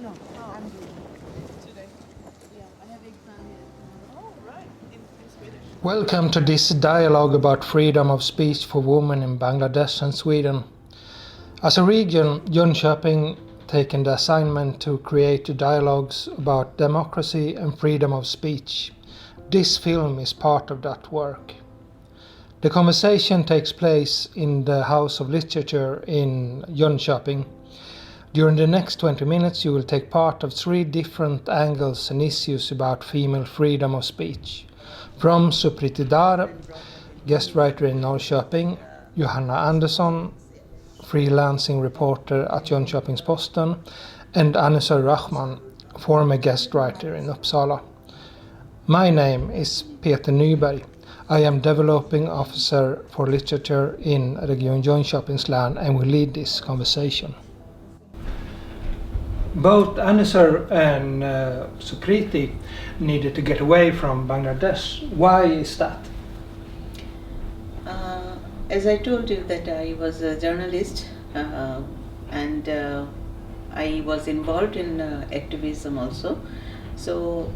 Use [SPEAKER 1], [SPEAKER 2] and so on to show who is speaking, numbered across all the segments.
[SPEAKER 1] No, I'm doing it today. Yeah, I have exam here tomorrow.
[SPEAKER 2] Oh, right, in Swedish.
[SPEAKER 3] Welcome to this dialogue about freedom of speech for women in Bangladesh and Sweden. As a region, Jönköping taken the assignment to create dialogues about democracy and freedom of speech. This film is part of that work. The conversation takes place in the House of Literature in Jönköping. During the next 20 minutes you will take part of 3 different angles and issues about female freedom of speech. From Supriti Dar, guest writer in Norrköping, Johanna Andersson, freelancing reporter at Jönköpings-Posten, and Anisar Rahman, former guest writer in Uppsala. My name is Peter Nyberg. I am developing officer for literature in Region Jönköpings län and will lead this conversation. Both Anisar and Supriti needed to get away from Bangladesh. Why is that?
[SPEAKER 4] As I told you that I was a journalist and I was involved in activism also. So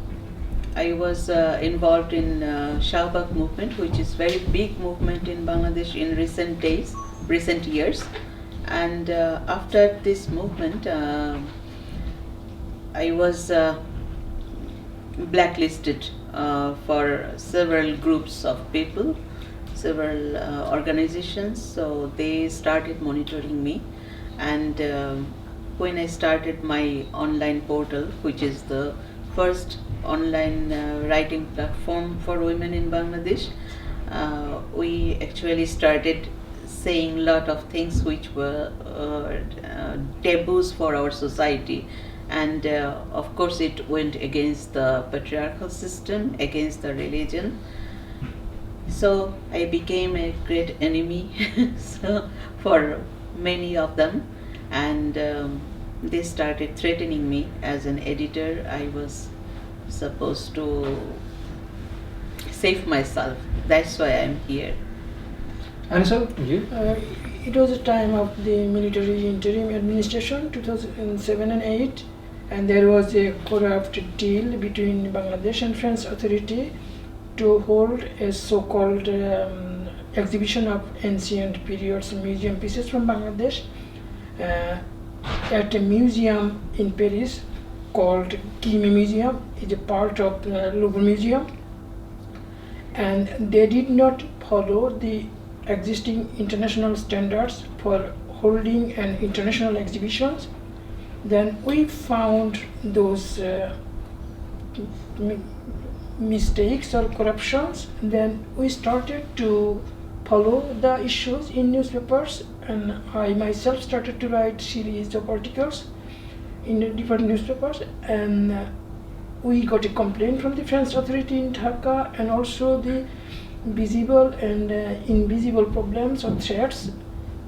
[SPEAKER 4] I was involved in Shahbag movement, which is very big movement in Bangladesh in recent years. And after this movement, I was blacklisted for several groups of people, several organizations, so they started monitoring me. And when I started my online portal, which is the first online writing platform for women in Bangladesh, we actually started saying a lot of things which were taboos for our society. And of course it went against the patriarchal system, against the religion. So I became a great enemy for many of them, and they started threatening me. As an editor, I was supposed to save myself. That's why I'm here.
[SPEAKER 3] And so, you?
[SPEAKER 5] It was a time of the military interim administration, 2007 and 8, and there was a corrupt deal between Bangladesh and French authority to hold a so-called exhibition of ancient periods museum pieces from Bangladesh at a museum in Paris called Kimi Museum. It's a part of the Louvre Museum, and they did not follow the existing international standards for holding an international exhibitions. Then we found those mistakes or corruptions. Then we started to follow the issues in newspapers, and I myself started to write series of articles in different newspapers. And we got a complaint from the French authority in Dhaka, and also the visible and invisible problems or threats.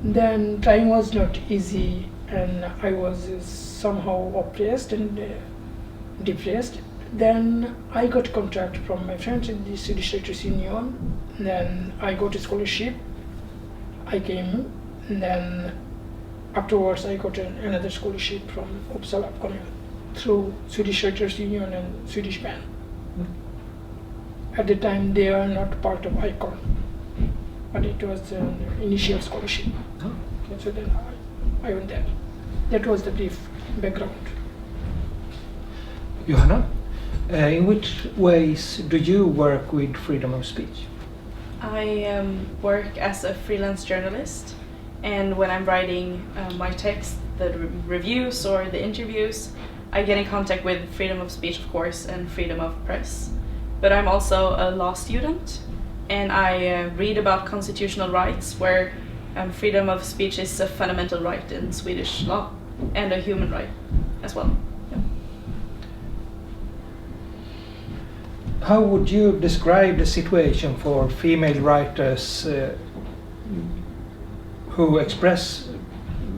[SPEAKER 5] Then time was not easy, and I was somehow oppressed and depressed. Then I got contact from my friends in the Swedish Writers' Union. Then I got a scholarship. I came, and then afterwards I got another scholarship from Uppsala through Swedish Writers' Union and Swedish Band. At the time they are not part of ICON, but it was an initial scholarship. Okay, so then I went there. That was the brief background.
[SPEAKER 3] Johanna, in which ways do you work with freedom of speech?
[SPEAKER 2] I work as a freelance journalist, and when I'm writing my text, the reviews or the interviews, I get in contact with freedom of speech, of course, and freedom of press. But I'm also a law student, and I read about constitutional rights, where freedom of speech is a fundamental right in Swedish law and a human right as well. Yeah.
[SPEAKER 3] How would you describe the situation for female writers who express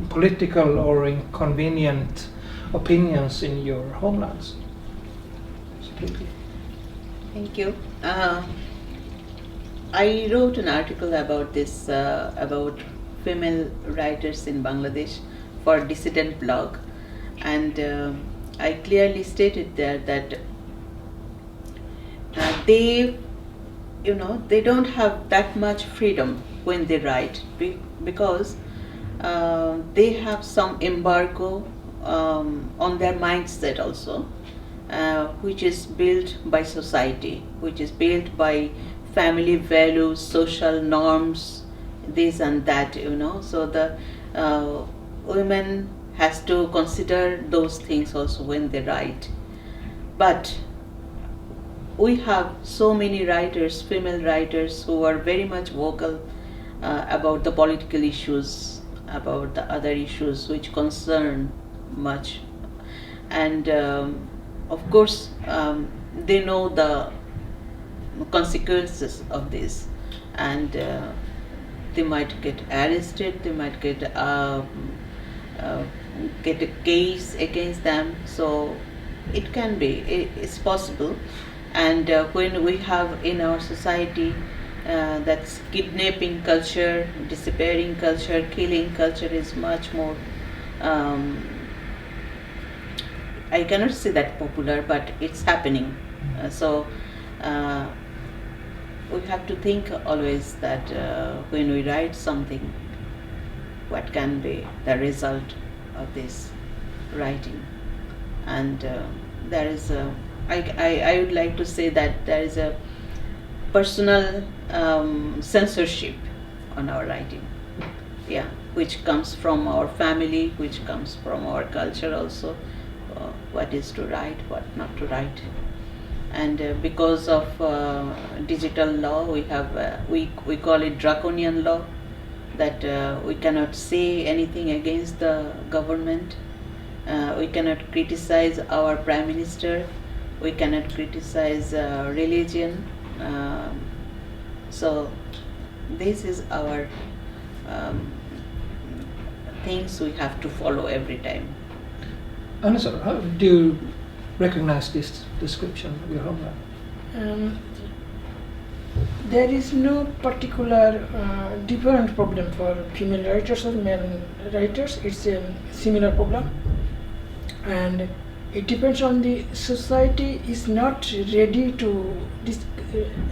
[SPEAKER 3] political or inconvenient opinions in your homelands?
[SPEAKER 4] Thank you. I wrote an article about this, about female writers in Bangladesh for Dissident blog, and I clearly stated there that they, they don't have that much freedom when they write because they have some embargo on their mindset also, which is built by society, which is built by family values, social norms, this and that, so the women has to consider those things also when they write. But we have so many writers, female writers, who are very much vocal about the political issues, about the other issues which concern much, and of course they know the consequences of this, and they might get arrested, they might get a case against them, so it can be, it's possible. And when we have in our society that's kidnapping culture, disappearing culture, killing culture is much more, I cannot say that popular, but it's happening. So we have to think always that when we write something, what can be the result of this writing. And there is a, I would like to say that there is a personal censorship on our writing, yeah, which comes from our family, which comes from our culture also, what is to write, what not to write. And because of digital law, we have we call it draconian law, that we cannot say anything against the government, we cannot criticize our prime minister, we cannot criticize religion. So this is our things we have to follow every time.
[SPEAKER 3] Anna, sir, how do you recognize this description of your homeland?
[SPEAKER 5] There is no particular different problem for female writers or male writers. It's a similar problem, and it depends on the society is not ready to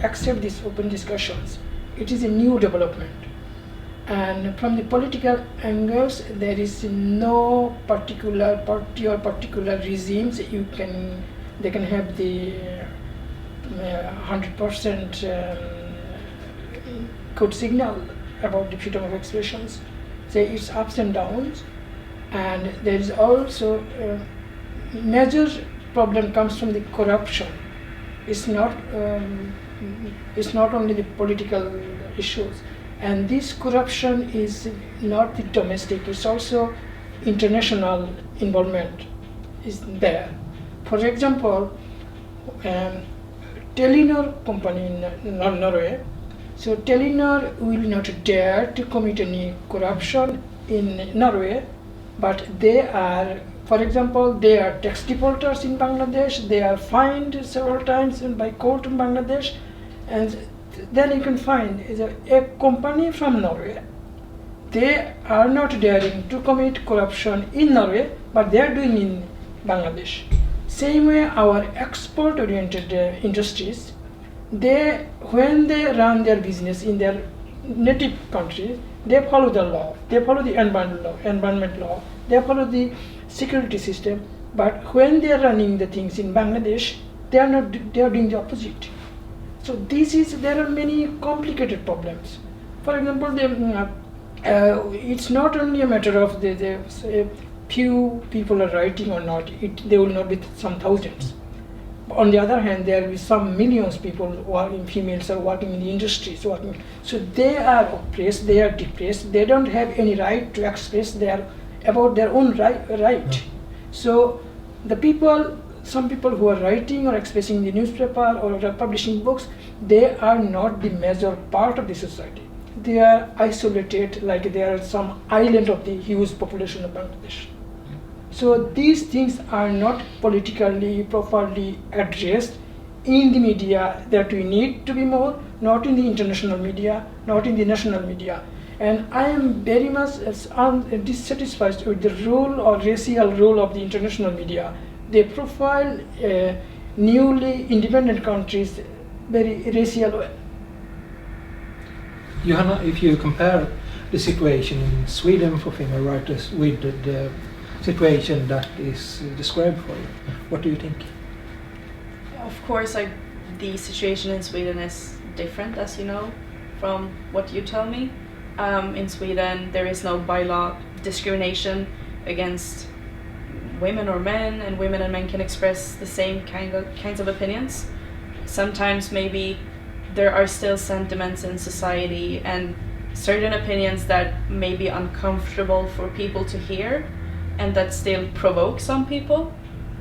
[SPEAKER 5] accept these open discussions. It is a new development, and from the political angles, there is no particular party or particular regimes they can have the 100% good signal about the freedom of expressions. So it's ups and downs, and there is also major problem comes from the corruption. It's not only the political issues, and this corruption is not the domestic, it's also international involvement is there. For example, Telenor company in Norway, so Telenor will not dare to commit any corruption in Norway, but they are, for example, they are tax defaulters in Bangladesh, they are fined several times by court in Bangladesh, and then you can find a company from Norway. They are not daring to commit corruption in Norway, but they are doing in Bangladesh. Same way, our export-oriented industries, when they run their business in their native country, they follow the law, they follow the environment law, they follow the security system. But when they are running the things in Bangladesh, they are doing the opposite. So there are many complicated problems. For example, it's not only a matter of the few people are writing or not. There will not be some thousands. On the other hand, there will be some millions people working, females are working in the industries, so they are oppressed, they are depressed, they don't have any right to express about their own right. So some people who are writing or expressing in the newspaper or publishing books, they are not the major part of the society. They are isolated, like they are some island of the huge population of Bangladesh. So these things are not politically properly addressed in the media that we need to be more, not in the international media, not in the national media. And I am very much dissatisfied with the role or racial role of the international media. they profile newly independent countries very racial way.
[SPEAKER 3] Johanna, if you compare the situation in Sweden for female writers with the situation that is described for you, what do you think?
[SPEAKER 2] Of course, the situation in Sweden is different, as you know, from what you tell me. In Sweden, there is no by law discrimination against women or men, and women and men can express the same kinds of opinions. Sometimes maybe there are still sentiments in society and certain opinions that may be uncomfortable for people to hear, and that still provoke some people.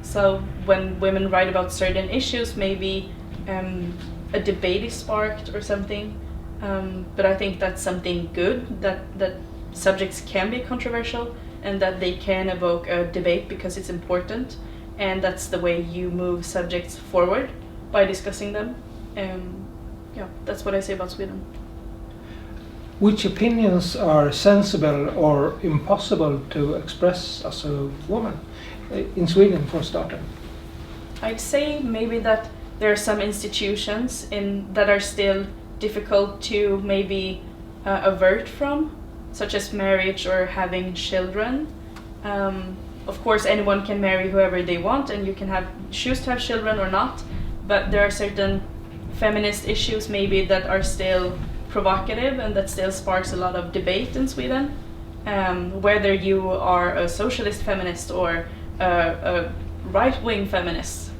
[SPEAKER 2] So when women write about certain issues, maybe a debate is sparked or something. But I think that's something good, that subjects can be controversial and that they can evoke a debate because it's important, and that's the way you move subjects forward, by discussing them. Yeah, that's what I say about Sweden.
[SPEAKER 3] Which opinions are sensible or impossible to express as a woman in Sweden, for starting?
[SPEAKER 2] I'd say maybe that there are some institutions that are still difficult to maybe avert from, such as marriage or having children. Of course, anyone can marry whoever they want, and you can choose to have children or not, but there are certain feminist issues maybe that are still provocative and that still sparks a lot of debate in Sweden. Whether you are a socialist feminist or a right-wing feminist,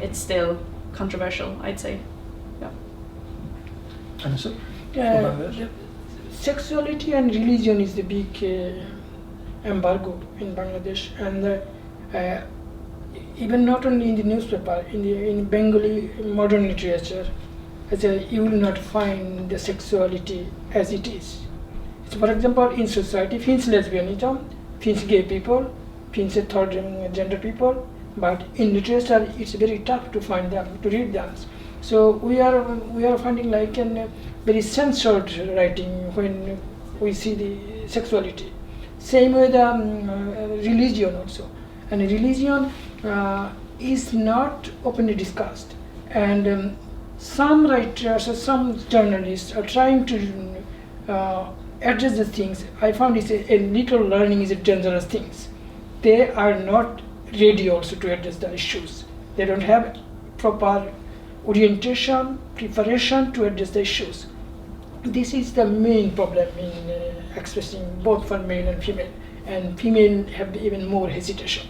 [SPEAKER 2] it's still controversial, I'd say. Yeah.
[SPEAKER 3] And so,
[SPEAKER 5] Sexuality and religion is the big embargo in Bangladesh, and even not only in the newspaper, in Bengali modern literature, you will not find the sexuality as it is. So for example, in society, finns lesbianism, finns gay people, finns third gender people, but in literature it's very tough to find them, to read them. So we are finding like a very censored writing when we see the sexuality. Same with religion also, and religion is not openly discussed, and some writers or some journalists are trying to address the things. I found it's a little learning is a dangerous thing. They are not ready also to address the issues. They don't have proper orientation, preparation to address the issues. This is the main problem in expressing both for male and female have even more hesitation.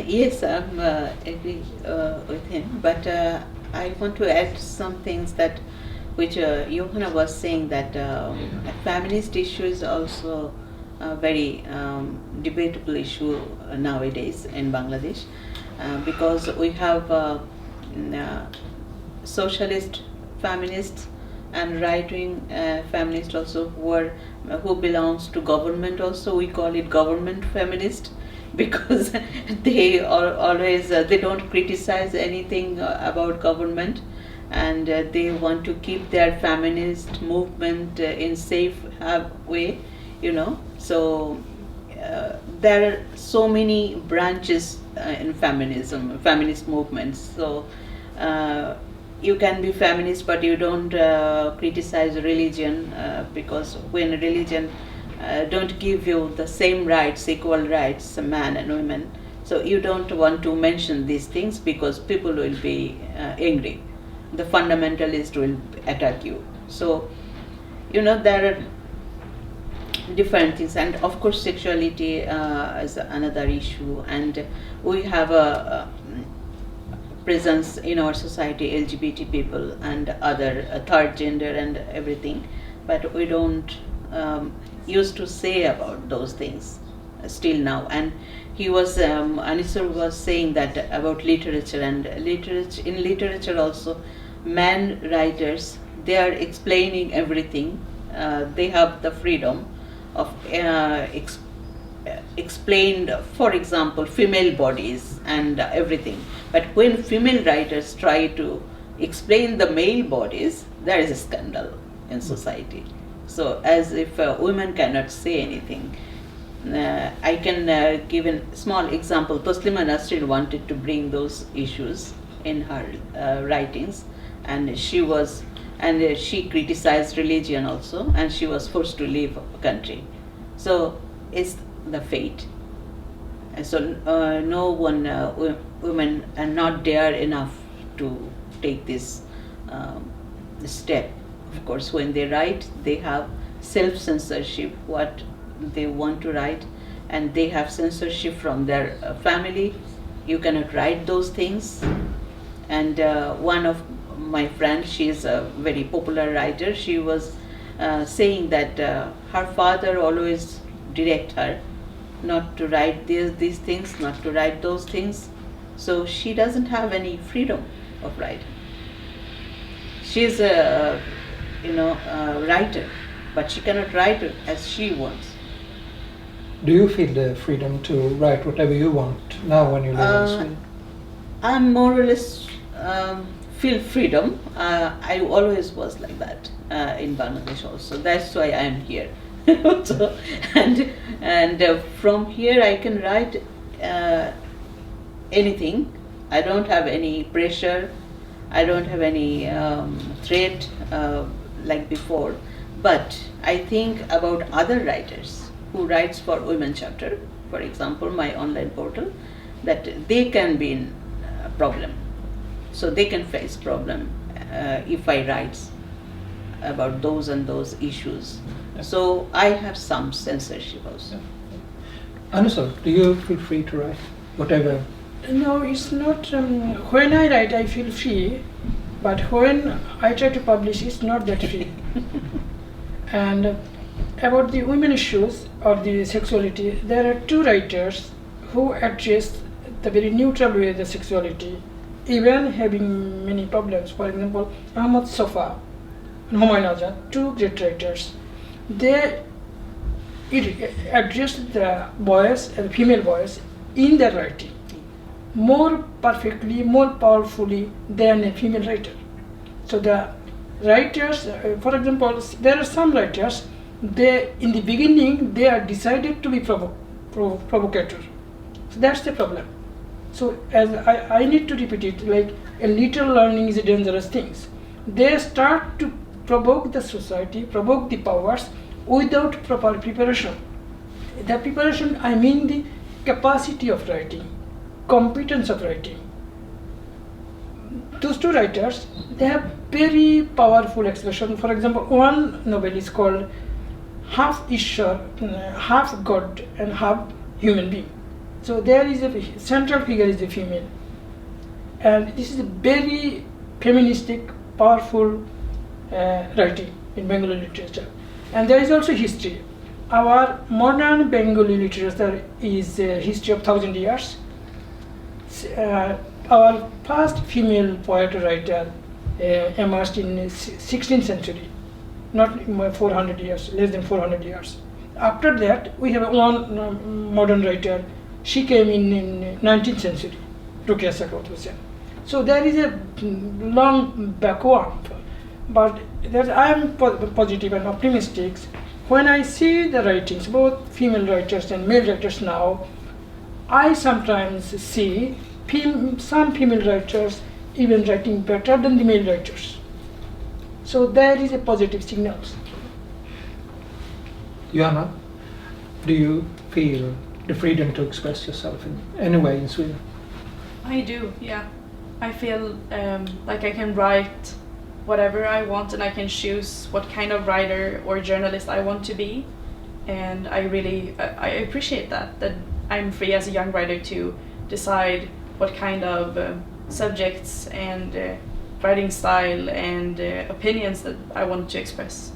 [SPEAKER 4] Yes, I'm agree with him, but I want to add some things that which Johanna was saying, that feminist issue is also a very debatable issue nowadays in Bangladesh, because we have socialist feminists and right-wing feminists also who belongs to government also. We call it government feminist because they are always they don't criticize anything about government, and they want to keep their feminist movement in safe way, you know. So there are so many branches in feminism, feminist movements. So you can be feminist, but you don't criticize religion, because when religion don't give you the same rights, equal rights, man and women, so you don't want to mention these things because people will be angry. The fundamentalist will attack you. So, you know, there are different things, and of course sexuality is another issue, and we have a presence in our society, LGBT people and other third gender and everything, but we don't used to say about those things still now. And he was Anisur was saying that about literature, and in literature also, man writers, they are explaining everything. They have the freedom of explained, for example, female bodies and everything. But when female writers try to explain the male bodies, there is a scandal in society. So as if women cannot say anything. I can give a small example. Taslima Nasrin wanted to bring those issues in her writings, and she criticized religion also, and she was forced to leave the country. So it's the fate. And so no one women are not dare enough to take this step. Of course, when they write, they have self-censorship, what they want to write, and they have censorship from their family. You cannot write those things. And one of my friends, she is a very popular writer, she was saying that her father always direct her not to write these things, not to write those things. So she doesn't have any freedom of writing. She's a writer, but she cannot write it as she wants.
[SPEAKER 3] Do you feel the freedom to write whatever you want now when you live in Sweden?
[SPEAKER 4] I more or less feel freedom. I always was like that in Bangladesh also. That's why I am here. So, and from here I can write anything. I don't have any pressure. I don't have any threat like before. But I think about other writers who writes for women chapter, for example, my online portal, that they can be in a problem. So they can face problem if I write about those and those issues.
[SPEAKER 3] Yeah.
[SPEAKER 4] So I have some censorship also.
[SPEAKER 3] Anusar, do you feel free to write whatever?
[SPEAKER 5] No, it's not. When I write, I feel free, but when I try to publish, it's not that free. And about the women issues or the sexuality, there are two writers who address the very neutral way the sexuality, even having many problems. For example, Ahmad Safa and Humayun Azad, two great writers. They address the voice and female voice in their writing more perfectly, more powerfully than a female writer. So the writers, for example, there are some writers, they in the beginning they are decided to be provocateur. So that's the problem. So as I need to repeat it, like a little learning is a dangerous thing. They start to provoke the society, provoke the powers without proper preparation. The preparation, I mean the capacity of writing, competence of writing. Those two writers, they have very powerful expression. For example, one novel is called Half Ishwar, Half God and Half Human Being. So there is a central figure is a female. And this is a very feministic, powerful writing in Bengali literature. And there is also history. Our modern Bengali literature is a history of 1,000 years. Our first female poet writer emerged in 16th century, not 400 years, less than 400 years. After that, we have one modern writer. She came in 19th century, Rukia Sakawat Hussain. So there is a long backward, but I am positive and optimistic. When I see the writings, both female writers and male writers now, I sometimes see some female writers even writing better than the male writers. So there is a positive signal.
[SPEAKER 3] Joanna, do you feel the freedom to express yourself in any way in Sweden?
[SPEAKER 2] I do, yeah. I feel like I can write whatever I want and I can choose what kind of writer or journalist I want to be. And I really I appreciate that I'm free as a young writer to decide what kind of subjects and writing style and opinions that I want to express.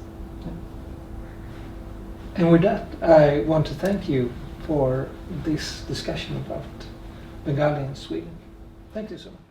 [SPEAKER 3] And with that, I want to thank you for this discussion about Bengali in Sweden. Thank you so much.